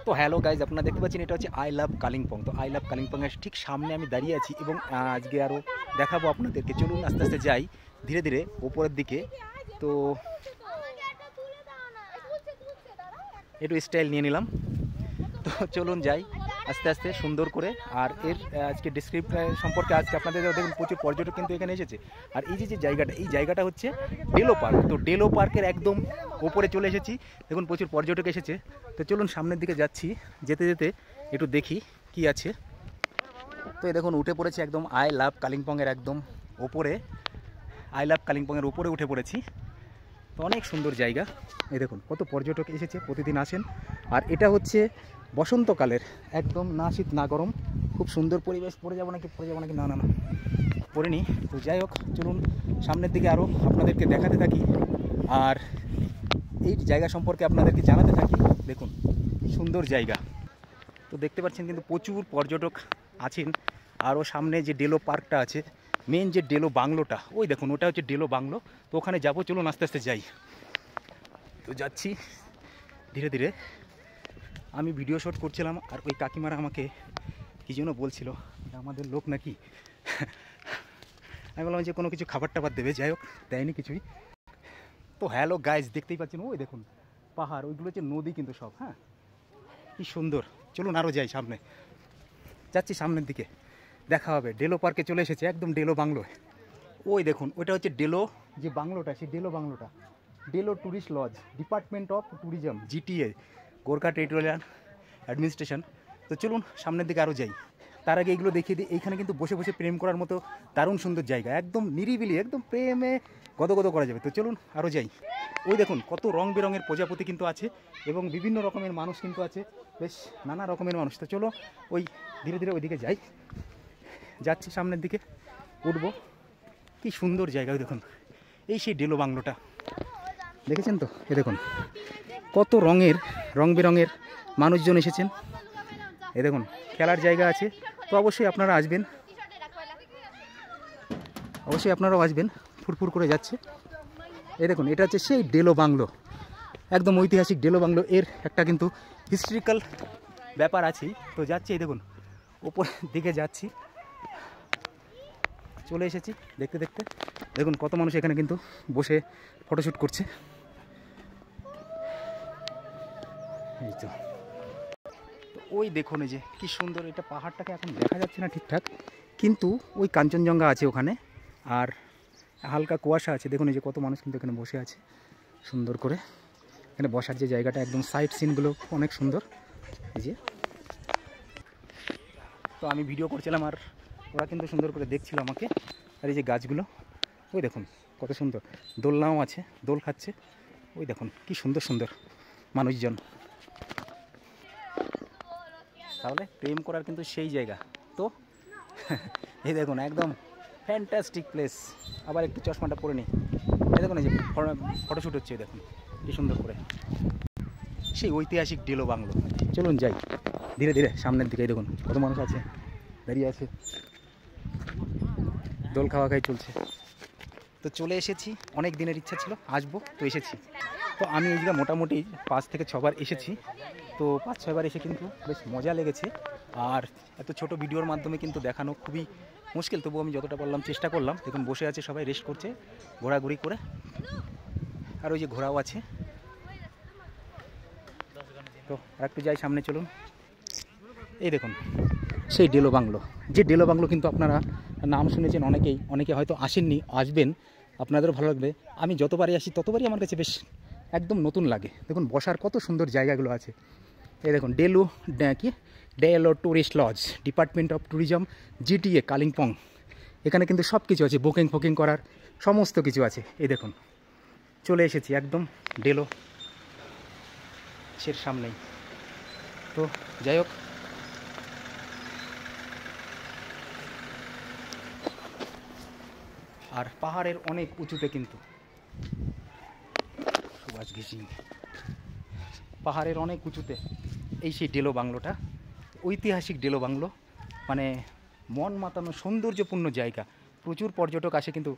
তো hello guys, আপনারা দেখতে পাচ্ছেন এটা হচ্ছে আই লাভ কালিম্পং। তো আই লাভ কালিম্পংয়ের ঠিক সামনে আমি দাঁড়িয়ে আছি এবং আজকে আরও দেখাবো আপনাদেরকে। চলুন আস্তে আস্তে যাই ধীরে ধীরে ওপরের দিকে। তো একটু স্টাইল নিয়ে নিলাম, তো চলুন যাই আস্তে আস্তে সুন্দর করে। আর এর আজকে ডিসক্রিপশন সম্পর্কে আজকে আপনাদের দেখুন প্রচুর পর্যটক কিন্তু এখানে এসেছে। আর এই যে জায়গাটা, এই জায়গাটা হচ্ছে ডেলো পার্ক। তো ডেলো পার্কের একদম ওপরে চলে এসেছি, দেখুন প্রচুর পর্যটক এসেছে। তো চলুন সামনের দিকে যাচ্ছি, যেতে যেতে একটু দেখি কি আছে। তো এই দেখুন উঠে পড়েছি একদম আই লাভ কালিম্পংয়ের একদম ওপরে, আই লাভ কালিম্পংয়ের ওপরে উঠে পড়েছি। তো অনেক সুন্দর জায়গা, এই দেখুন কত পর্যটক এসেছে, প্রতিদিন আসেন। আর এটা হচ্ছে বসন্তকালের একদম, না শীত না গরম, খুব সুন্দর পরিবেশ। পড়ে যাবো নাকি না না না পড়েনি। তো যাই হোক, চলুন সামনের দিকে আরও আপনাদেরকে দেখাতে থাকি আর এই জায়গা সম্পর্কে আপনাদেরকে জানাতে থাকি। দেখুন সুন্দর জায়গা, তো দেখতে পাচ্ছেন কিন্তু প্রচুর পর্যটক আছেন। আরও সামনে যে ডেলো পার্কটা আছে, মেন যে ডেলো বাংলোটা, ওই দেখুন ওটা হচ্ছে ডেলো বাংলো। তো ওখানে যাবো, চলুন আস্তে আস্তে যাই। তো যাচ্ছি ধীরে ধীরে। আমি ভিডিও শ্যুট করছিলাম আর ওই কাকিমারা আমাকে কী জন্য বলছিল, আমাদের লোক নাকি। আমি বললাম যে কোনো কিছু খাবার টাবার দেবে, যাই হোক দেয়নি কিছুই। তো হ্যালো গাইজ, দেখতেই পাচ্ছেন ওই দেখুন পাহাড়, ওইগুলো হচ্ছে নদী কিন্তু সব। হ্যাঁ, কি সুন্দর। চলুন আরও যাই সামনে, যাচ্ছি সামনের দিকে, দেখা হবে। ডেলো পার্কে চলে এসেছে, একদম ডেলো বাংলো। ওই দেখুন ওইটা হচ্ছে ডেলো যে বাংলোটা, সেই ডেলো বাংলোটা Delo tourist lodge, department of tourism, GTA, Gorkha territorial administration. তো চলুন সামনের দিকে আরও যাই। তার আগে এগুলো দেখিয়ে দিই। এইখানে কিন্তু বসে বসে প্রেম করার মতো দারুণ সুন্দর জায়গা, একদম নিরিবিলি, একদম প্রেমে গদগদ করা যাবে। তো চলুন আরও যাই। ওই দেখুন কত রং বেরঙের প্রজাপতি কিন্তু আছে এবং বিভিন্ন রকমের মানুষ কিন্তু আছে, বেশ নানা রকমের মানুষ। তো চলো ওই ধীরে ধীরে ওইদিকে যাই, যাচ্ছি সামনের দিকে, উঠবো। কি সুন্দর জায়গা, ওই দেখুন এই সেই ডেলো বাংলোটা, দেখেছেন তো? এ দেখুন কত রং বেরঙের মানুষজন এসেছেন। এ দেখুন খেলার জায়গা আছে। তো অবশ্যই আপনারা আসবেন, অবশ্যই আপনারাও আসবেন। ফুরফুর করে যাচ্ছে। এই দেখুন এটা হচ্ছে সেই ডেলো বাংলো, একদম ঐতিহাসিক ডেলো বাংলো। এর একটা কিন্তু হিস্ট্রিক্যাল ব্যাপার আছেই। তো যাচ্ছি, এই দেখুন ওপর দিকে যাচ্ছি, চলে এসেছি দেখতে দেখতে। দেখুন কত মানুষ এখানে কিন্তু বসে ফটোশ্যুট করছে। এই তো ওই দেখুন এই যে কি সুন্দর, এটা পাহাড়টাকে এখন দেখা যাচ্ছে না ঠিকঠাক, কিন্তু ওই কাঞ্চনজঙ্ঘা আছে ওখানে, আর হালকা কুয়াশা আছে। দেখুন এই যে কত মানুষ কিন্তু এখানে বসে আছে সুন্দর করে। এখানে বসার যে জায়গাটা, একদম সাইড সিনগুলো অনেক সুন্দর। এই যে, তো আমি ভিডিও করছিলাম আর ওরা কিন্তু সুন্দর করে দেখছিল আমাকে। আর এই যে গাছগুলো, ওই দেখুন কত সুন্দর, দোলনাও আছে, দোল খাচ্ছে। ওই দেখুন কি সুন্দর সুন্দর মানুষজন। তাহলে প্রেম করার কিন্তু সেই জায়গা। তো এই দেখুন একদম ফ্যান্টাস্টিক প্লেস। আবার একটু চশমাটা পরে নিই। এই দেখুন এই যে ফটোশ্যুট হচ্ছে, দেখুন কি সুন্দর করে, সেই ঐতিহাসিক ডেলো বাংলো। চলুন যাই ধীরে ধীরে সামনের দিকে। দেখুন কত মানুষ আছে, দাঁড়িয়ে আছে, দোল খাওয়া খাই চলছে। তো চলে এসেছি, অনেক দিনের ইচ্ছা ছিল আসবো, তো এসেছি। তো আমি এই জায়গা মোটামুটি 5 থেকে 6 বার এসেছি। তো 5-6 বার এসে কিন্তু বেশ মজা লেগেছে। আর এত ছোট ভিডিওর মাধ্যমে কিন্তু দেখানো খুবই মুশকিল, তবুও আমি যতটা পারলাম চেষ্টা করলাম। দেখুন বসে আছে সবাই, রেস্ট করছে ঘোরাঘুরি করে। আর ওই যে ঘোরাও আছে। তো আর একটু যাই সামনে, চলুন। এই দেখুন সেই ডেলো বাংলো, যে ডেলো বাংলো কিন্তু আপনারা নাম শুনেছেন অনেকেই, অনেকে হয়তো আসেননি, আসবেন, আপনাদেরও ভালো লাগবে। আমি যতবারই আসি ততবারই আমার কাছে বেশ একদম নতুন লাগে। দেখুন বসার কত সুন্দর জায়গাগুলো আছে। এই দেখুন Delo tourist lodge, department of tourism, GTA, Kalimpong. এখানে কিন্তু সব কিছু আছে, বুকিং করার সমস্ত কিছু আছে। এই দেখুন চলে এসেছি একদম ডেলো সের সামনেই। তো যাই হোক, আর পাহাড়ের অনেক উঁচুতে কিন্তু পাহাড়ের অনেক উঁচুতে এই সেই ডেলো বাংলোটা, ঐতিহাসিক ডেলো বাংলো। মানে মন মাতানো সৌন্দর্যপূর্ণ জায়গা। প্রচুর পর্যটক আসে কিন্তু।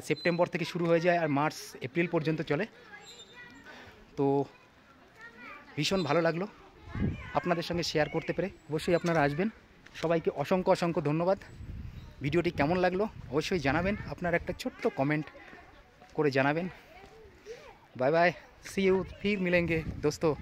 সেপ্টেম্বর থেকে শুরু হয়ে যায় আর মার্চ এপ্রিল পর্যন্ত চলে। তো ভীষণ ভালো লাগলো। আপনাদের সঙ্গে শেয়ার করতে পেরে। অবশ্যই আপনারা আসবেন। সবাইকে অসংখ্য অসংখ্য ধন্যবাদ। ভিডিওটি কেমন লাগলো অবশ্যই জানাবেন, আপনার একটা ছোট্ট কমেंट করে জানাবেন। बाय बाय, सी यू, फिर मिलेंगे दोस्तों।